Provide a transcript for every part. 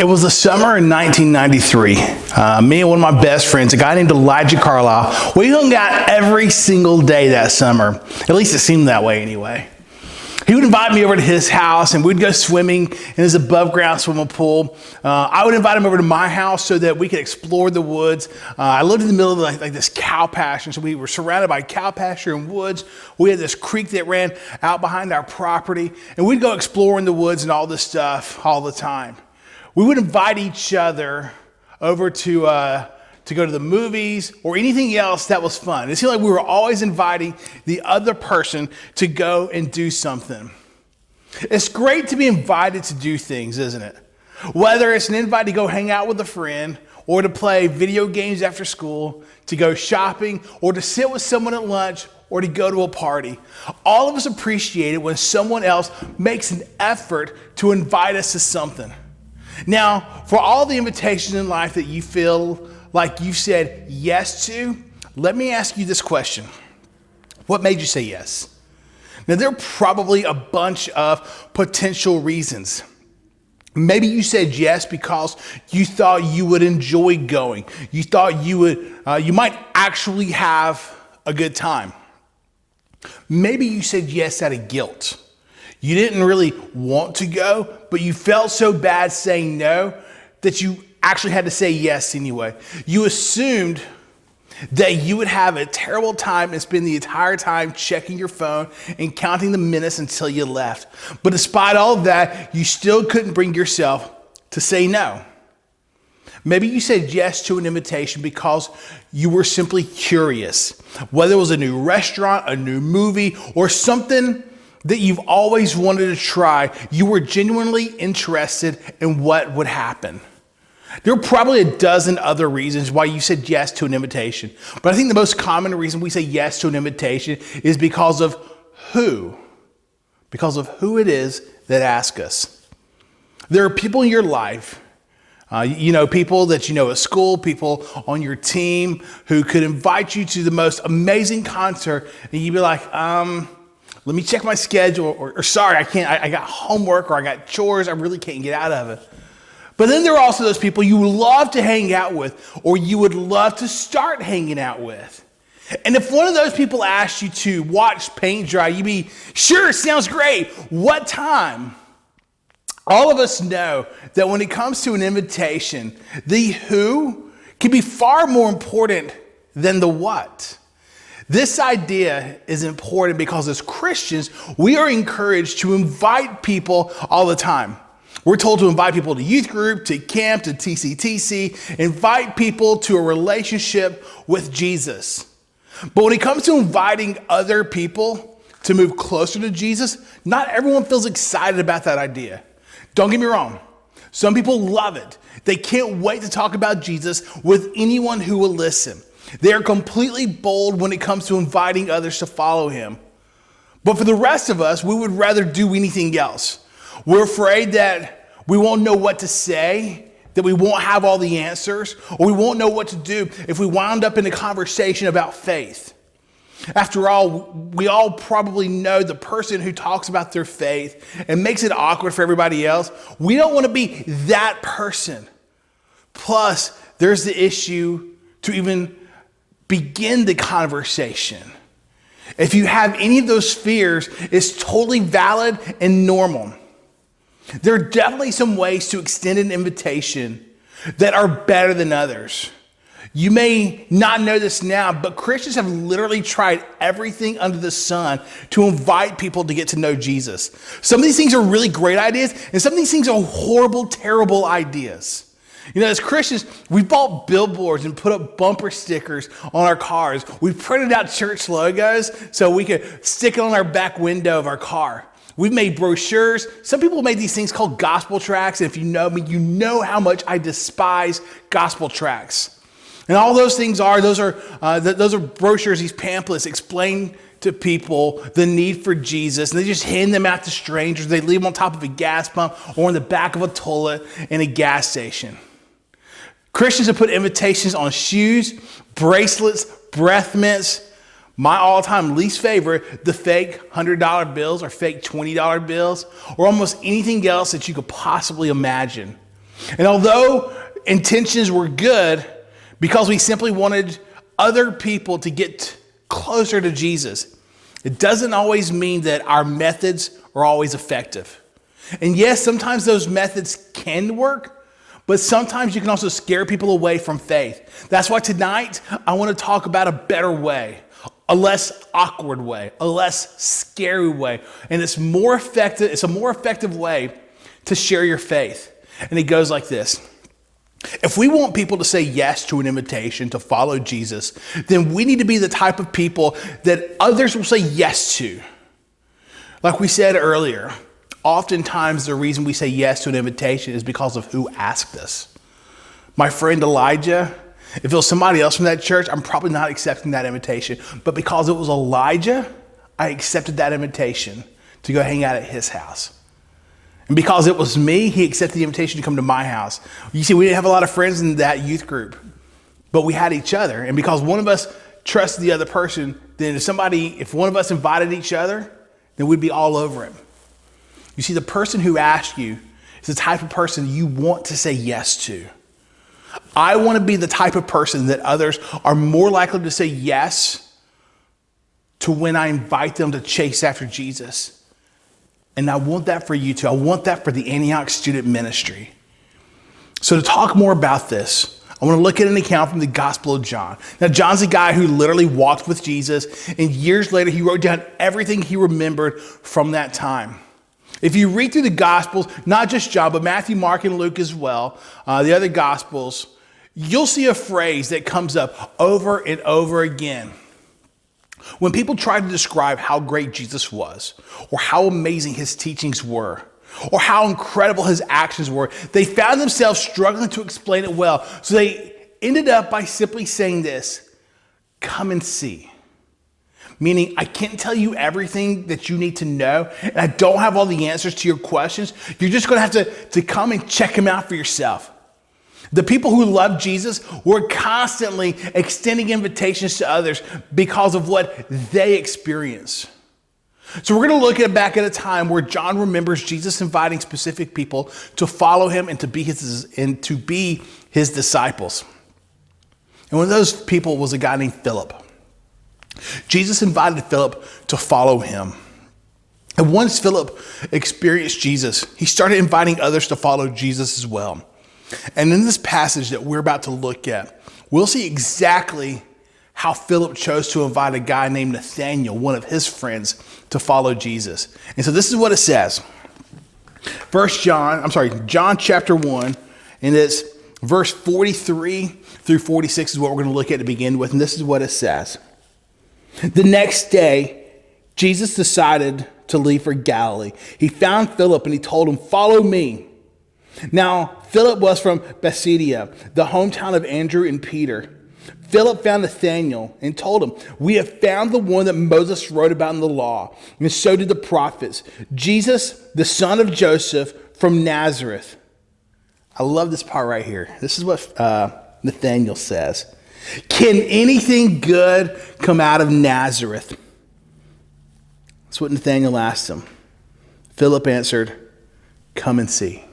It was the summer in 1993. Me and one of my best friends, a guy named Elijah Carlisle, we hung out every single day that summer. At least it seemed that way anyway. He would invite me over to his house and we'd go swimming in his above ground swimming pool. I would invite him over to my house so that we could explore the woods. I lived in the middle of like this cow pasture, so we were surrounded by cow pasture and woods. We had this creek that ran out behind our property, and we'd go explore in the woods and all this stuff all the time. We would invite each other over to go to the movies or anything else that was fun. It seemed like we were always inviting the other person to go and do something. It's great to be invited to do things, isn't it? Whether it's an invite to go hang out with a friend or to play video games after school, to go shopping, or to sit with someone at lunch, or to go to a party. All of us appreciate it when someone else makes an effort to invite us to something. Now, for all the invitations in life that you feel like you said yes to, let me ask you this question. What made you say yes? Now, there are probably a bunch of potential reasons. Maybe you said yes because you thought you would enjoy going. You thought you might actually have a good time. Maybe you said yes out of guilt. You didn't really want to go, but you felt so bad saying no that you actually had to say yes anyway. You assumed that you would have a terrible time and spend the entire time checking your phone and counting the minutes until you left. But despite all of that, you still couldn't bring yourself to say no. Maybe you said yes to an invitation because you were simply curious, whether it was a new restaurant, a new movie, or something that you've always wanted to try. You were genuinely interested in what would happen. There are probably a dozen other reasons why you said yes to an invitation. But I think the most common reason we say yes to an invitation is because of who? Because of who it is that asks us. There are people in your life, people that you know at school, people on your team who could invite you to the most amazing concert, and you'd be like, let me check my schedule, or sorry, I can't, I got homework, or I got chores, I really can't get out of it. But then there are also those people you would love to hang out with, or you would love to start hanging out with. And if one of those people asked you to watch paint dry, you'd be, sure, sounds great. What time? All of us know that when it comes to an invitation, the who can be far more important than the what. This idea is important because as Christians, we are encouraged to invite people all the time. We're told to invite people to youth group, to camp, to TCTC, invite people to a relationship with Jesus. But when it comes to inviting other people to move closer to Jesus, not everyone feels excited about that idea. Don't get me wrong. Some people love it. They can't wait to talk about Jesus with anyone who will listen. They are completely bold when it comes to inviting others to follow him. But for the rest of us, we would rather do anything else. We're afraid that we won't know what to say, that we won't have all the answers, or we won't know what to do if we wound up in a conversation about faith. After all, we all probably know the person who talks about their faith and makes it awkward for everybody else. We don't want to be that person. Plus, there's the issue to even begin the conversation. If you have any of those fears, it's totally valid and normal. There are definitely some ways to extend an invitation that are better than others. You may not know this now, but Christians have literally tried everything under the sun to invite people to get to know Jesus. Some of these things are really great ideas, and some of these things are horrible, terrible ideas. As Christians, we bought billboards and put up bumper stickers on our cars. We printed out church logos so we could stick it on our back window of our car. We've made brochures. Some people made these things called gospel tracts. And if you know me, you know how much I despise gospel tracts. And all those things are, those are brochures, these pamphlets explain to people the need for Jesus. And they just hand them out to strangers. They leave them on top of a gas pump or in the back of a toilet in a gas station. Christians have put invitations on shoes, bracelets, breath mints. My all-time least favorite, the fake $100 bills or fake $20 bills, or almost anything else that you could possibly imagine. And although intentions were good, because we simply wanted other people to get closer to Jesus, it doesn't always mean that our methods are always effective. And yes, sometimes those methods can work, but sometimes you can also scare people away from faith. That's why tonight I want to talk about a better way, a less awkward way, a less scary way. And it's more effective. It's a more effective way to share your faith. And it goes like this. If we want people to say yes to an invitation to follow Jesus, then we need to be the type of people that others will say yes to. Like we said earlier, oftentimes the reason we say yes to an invitation is because of who asked us. My friend Elijah, if it was somebody else from that church, I'm probably not accepting that invitation. But because it was Elijah, I accepted that invitation to go hang out at his house. And because it was me, he accepted the invitation to come to my house. You see, we didn't have a lot of friends in that youth group, but we had each other. And because one of us trusted the other person, then if one of us invited each other, then we'd be all over him. You see, the person who asked you is the type of person you want to say yes to. I want to be the type of person that others are more likely to say yes to when I invite them to chase after Jesus. And I want that for you too. I want that for the Antioch student ministry. So to talk more about this, I want to look at an account from the Gospel of John. Now, John's a guy who literally walked with Jesus, and years later, he wrote down everything he remembered from that time. If you read through the Gospels, not just John, but Matthew, Mark, and Luke as well, the other Gospels, you'll see a phrase that comes up over and over again. When people try to describe how great Jesus was, or how amazing his teachings were, or how incredible his actions were, they found themselves struggling to explain it well. So they ended up by simply saying this: come and see. Meaning, I can't tell you everything that you need to know, and I don't have all the answers to your questions. You're just going to have to come and check him out for yourself. The people who loved Jesus were constantly extending invitations to others because of what they experienced. So we're going to look back at a time where John remembers Jesus inviting specific people to follow him and to be his disciples. And one of those people was a guy named Philip. Jesus invited Philip to follow him. And once Philip experienced Jesus, he started inviting others to follow Jesus as well. And in this passage that we're about to look at, we'll see exactly how Philip chose to invite a guy named Nathanael, one of his friends, to follow Jesus. And so this is what it says. John chapter 1, and it's verse 43 through 46 is what we're going to look at to begin with. And this is what it says. The next day, Jesus decided to leave for Galilee. He found Philip and he told him, "Follow me." Now, Philip was from Bethsaida, the hometown of Andrew and Peter. Philip found Nathanael and told him, "We have found the one that Moses wrote about in the law, and so did the prophets, Jesus, the son of Joseph from Nazareth." I love this part right here. This is what Nathanael says. "Can anything good come out of Nazareth?" That's what Nathanael asked him. Philip answered, "Come and see."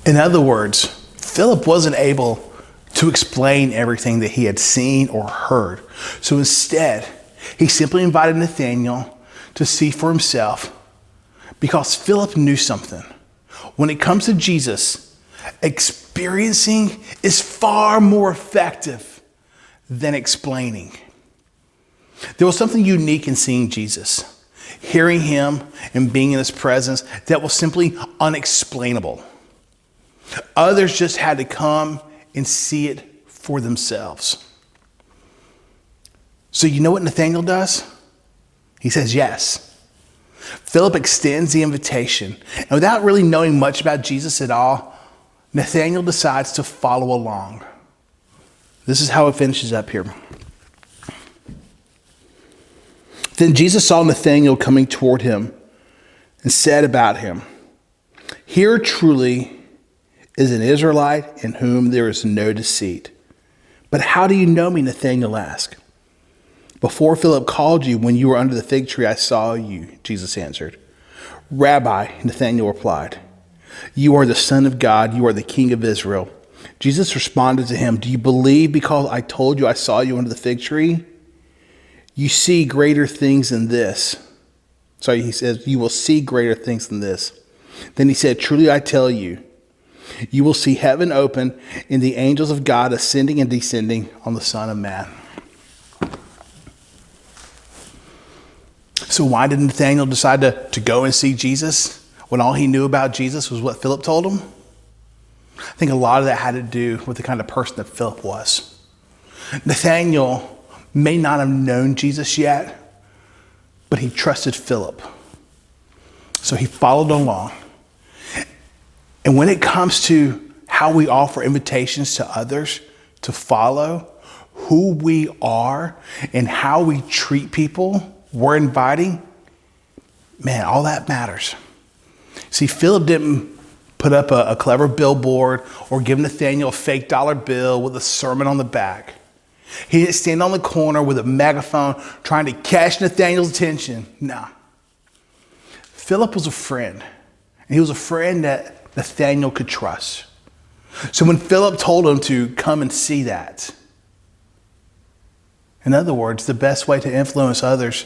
In other words, Philip wasn't able to explain everything that he had seen or heard. So instead, he simply invited Nathanael to see for himself, because Philip knew something. When it comes to Jesus, experiencing is far more effective than explaining. There was something unique in seeing Jesus, hearing him and being in his presence that was simply unexplainable. Others just had to come and see it for themselves. So you know what Nathanael does? He says yes. Philip extends the invitation, and without really knowing much about Jesus at all, Nathanael decides to follow along. This is how it finishes up here. Then Jesus saw Nathanael coming toward him and said about him, "Here truly is an Israelite in whom there is no deceit." "But how do you know me?" Nathanael asked. "Before Philip called you, when you were under the fig tree, I saw you," Jesus answered. "Rabbi," Nathanael replied, "you are the Son of God. You are the King of Israel." Jesus responded to him, "Do you believe because I told you I saw you under the fig tree? You see greater things than this." Sorry, he says, "You will see greater things than this." Then he said, "Truly I tell you, you will see heaven open and the angels of God ascending and descending on the Son of Man." So why did Nathanael decide to go and see Jesus when all he knew about Jesus was what Philip told him? I think a lot of that had to do with the kind of person that Philip was. Nathanael may not have known Jesus yet, but he trusted Philip. So he followed along. And when it comes to how we offer invitations to others to follow who we are and how we treat people we're inviting, man, all that matters. See, Philip didn't put up a clever billboard or give Nathanael a fake dollar bill with a sermon on the back. He didn't stand on the corner with a megaphone trying to catch Nathanael's attention. No. Philip was a friend, and he was a friend that Nathanael could trust. So when Philip told him to come and see that, in other words, the best way to influence others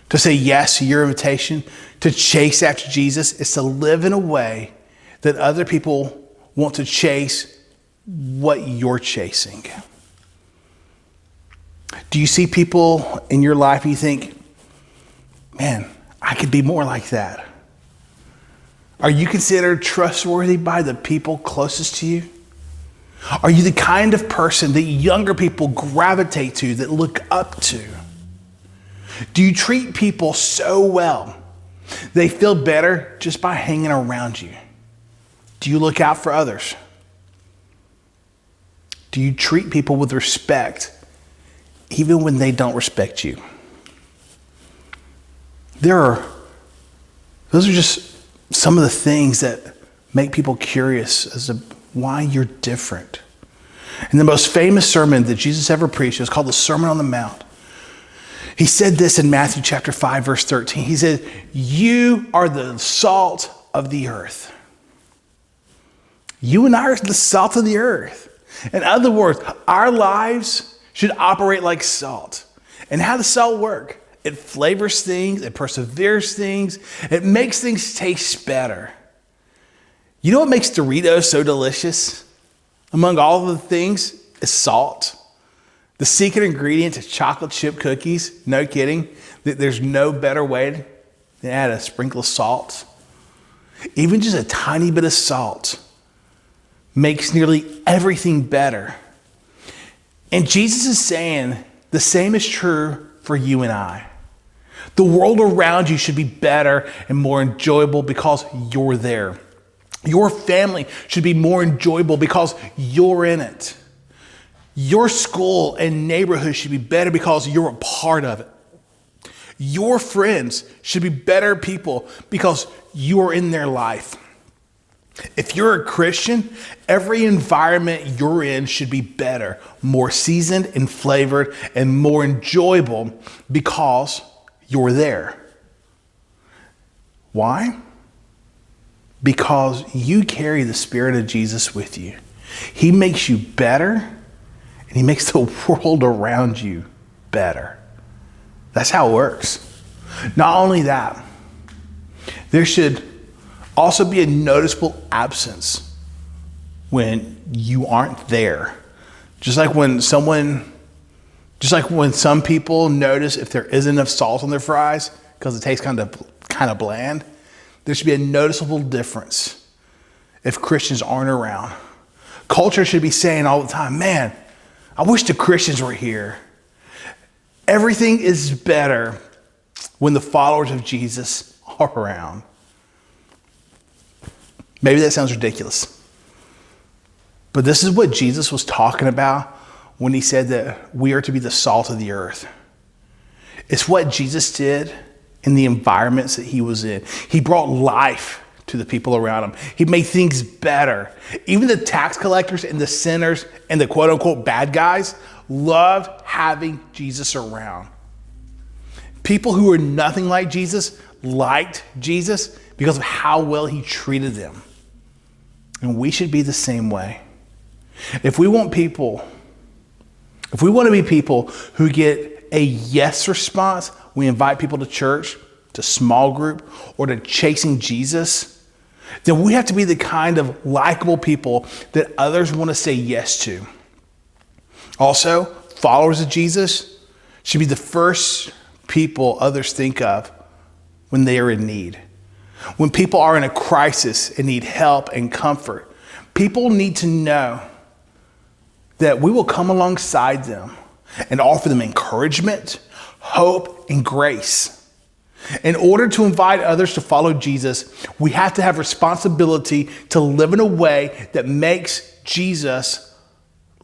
to say yes to your invitation, to chase after Jesus, is to live in a way that other people want to chase what you're chasing. Do you see people in your life and you think, man, I could be more like that? Are you considered trustworthy by the people closest to you? Are you the kind of person that younger people gravitate to, that look up to? Do you treat people so well they feel better just by hanging around you? Do you look out for others? Do you treat people with respect even when they don't respect you? Those are just some of the things that make people curious as to why you're different. And the most famous sermon that Jesus ever preached was called the Sermon on the Mount. He said this in Matthew chapter 5, verse 13. He said, "You are the salt of the earth." You and I are the salt of the earth. In other words, our lives should operate like salt. And how does salt work? It flavors things, it perseveres things, it makes things taste better. You know what makes Doritos so delicious? Among all of the things is salt. The secret ingredient to chocolate chip cookies, no kidding, there's no better way than add a sprinkle of salt. Even just a tiny bit of salt makes nearly everything better. And Jesus is saying the same is true for you and I. The world around you should be better and more enjoyable because you're there. Your family should be more enjoyable because you're in it. Your school and neighborhood should be better because you're a part of it. Your friends should be better people because you're in their life. If you're a Christian, every environment you're in should be better, more seasoned and flavored, and more enjoyable because you're there. Why? Because you carry the Spirit of Jesus with you. He makes you better, and He makes the world around you better. That's how it works. Not only that, there should also be a noticeable absence when you aren't there. Just like when some people notice if there isn't enough salt on their fries because it tastes kind of bland, there should be a noticeable difference if Christians aren't around. Culture should be saying all the time, man, I wish the Christians were here. Everything is better when the followers of Jesus are around. Maybe that sounds ridiculous, but this is what Jesus was talking about when He said that we are to be the salt of the earth. It's what Jesus did in the environments that He was in. He brought life to the people around Him. He made things better. Even the tax collectors and the sinners and the quote unquote bad guys loved having Jesus around. People who were nothing like Jesus liked Jesus because of how well he treated them. And we should be the same way. If we want to be people who get a yes response, we invite people to church, to small group, or to chasing Jesus, then we have to be the kind of likable people that others want to say yes to. Also, followers of Jesus should be the first people others think of when they are in need. When people are in a crisis and need help and comfort, people need to know that we will come alongside them and offer them encouragement, hope, and grace. In order to invite others to follow Jesus, we have to have responsibility to live in a way that makes Jesus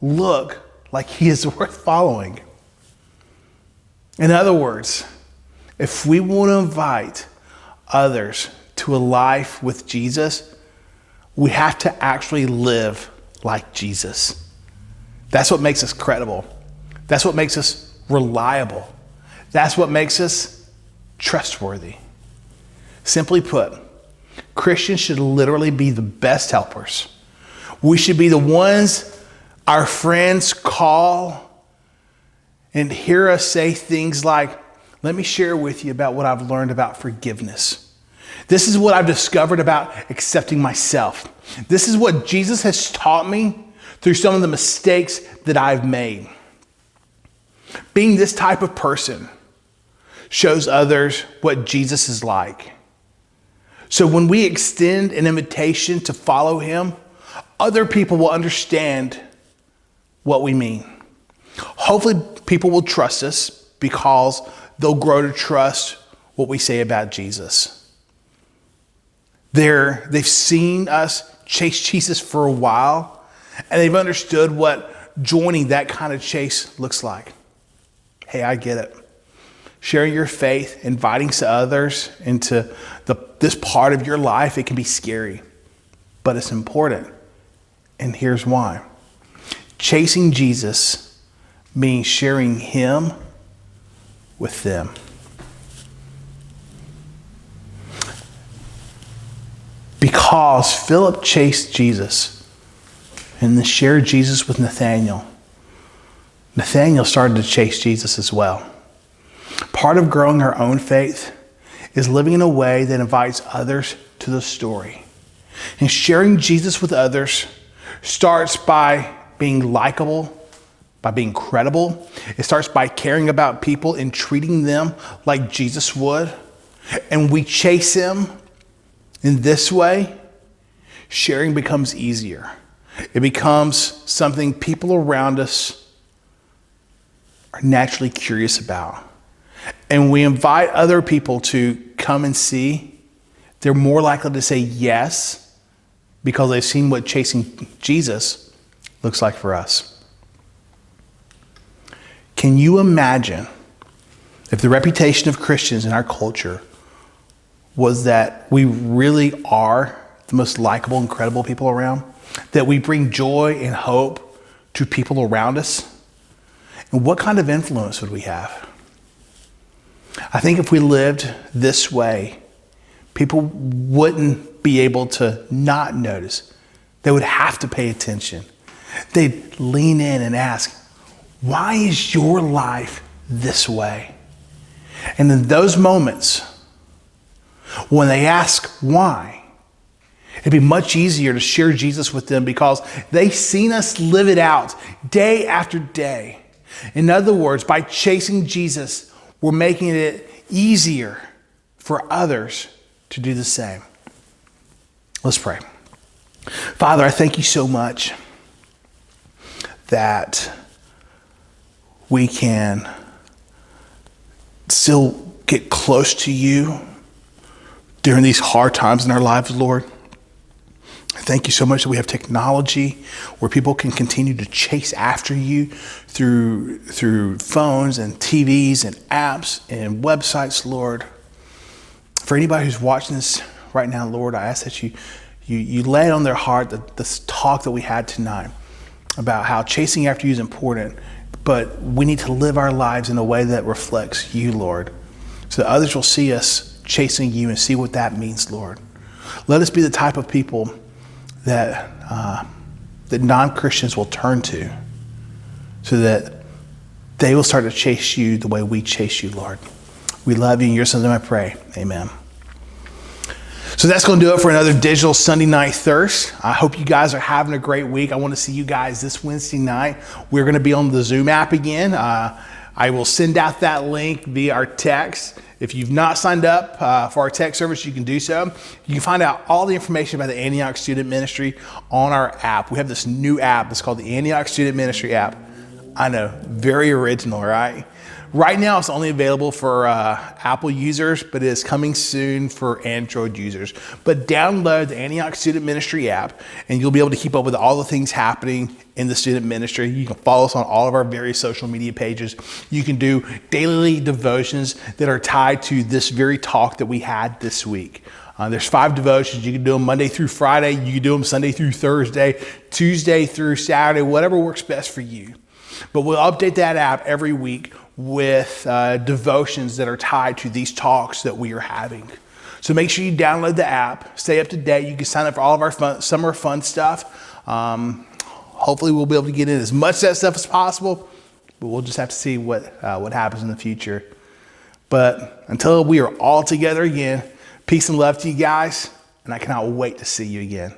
look like he is worth following. In other words, if we want to invite others to a life with Jesus, we have to actually live like Jesus. That's what makes us credible. That's what makes us reliable. That's what makes us trustworthy. Simply put, Christians should literally be the best helpers. We should be the ones our friends call and hear us say things like, let me share with you about what I've learned about forgiveness. This is what I've discovered about accepting myself. This is what Jesus has taught me through some of the mistakes that I've made. Being this type of person shows others what Jesus is like. So when we extend an invitation to follow him, other people will understand what we mean. Hopefully people will trust us because they'll grow to trust what we say about Jesus. They've seen us chase Jesus for a while, and they've understood what joining that kind of chase looks like. Hey, I get it. Sharing your faith, inviting others into this part of your life, it can be scary, but it's important. And here's why. Chasing Jesus means sharing him with them. Because Philip chased Jesus and then shared Jesus with Nathanael, Nathanael started to chase Jesus as well. Part of growing our own faith is living in a way that invites others to the story. And sharing Jesus with others starts by being likable, by being credible. It starts by caring about people and treating them like Jesus would. And we chase him in this way, sharing becomes easier. It becomes something people around us are naturally curious about. And we invite other people to come and see. They're more likely to say yes because they've seen what chasing Jesus looks like for us. Can you imagine if the reputation of Christians in our culture was that we really are the most likable and credible people around? That we bring joy and hope to people around us? And what kind of influence would we have? I think if we lived this way, people wouldn't be able to not notice. They would have to pay attention. They'd lean in and ask, why is your life this way? And in those moments, when they ask why, it'd be much easier to share Jesus with them because they've seen us live it out day after day. In other words, by chasing Jesus, we're making it easier for others to do the same. Let's pray. Father, I thank you so much that we can still get close to you during these hard times in our lives, Lord. Thank you so much that we have technology where people can continue to chase after you through phones and TVs and apps and websites, Lord. For anybody who's watching this right now, Lord, I ask that you lay on their heart this talk that we had tonight about how chasing after you is important, but we need to live our lives in a way that reflects you, Lord, so that others will see us chasing you and see what that means, Lord. Let us be the type of people that non-Christians will turn to so that they will start to chase you the way we chase you, Lord. We love you. In your son's name I pray. Amen. So that's going to do it for another Digital Sunday Night Thirst. I hope you guys are having a great week. I want to see you guys this Wednesday night. We're going to be on the Zoom app again. I will send out that link via our text. If you've not signed up for our text service, you can do so. You can find out all the information about the Antioch Student Ministry on our app. We have this new app. It's called the Antioch Student Ministry app. I know, very original, right? Right now, it's only available for Apple users, but it is coming soon for Android users. But download the Antioch Student Ministry app, and you'll be able to keep up with all the things happening in the student ministry. You can follow us on all of our various social media pages. You can do daily devotions that are tied to this very talk that we had this week. There's 5 devotions. You can do them Monday through Friday. You can do them Sunday through Thursday, Tuesday through Saturday, whatever works best for you. But we'll update that app every week with devotions that are tied to these talks that we are having. So make sure you download the app, stay up to date. You can sign up for all of our summer fun stuff. Hopefully we'll be able to get in as much of that stuff as possible, but we'll just have to see what happens in the future. But until we are all together again, peace and love to you guys, and I cannot wait to see you again.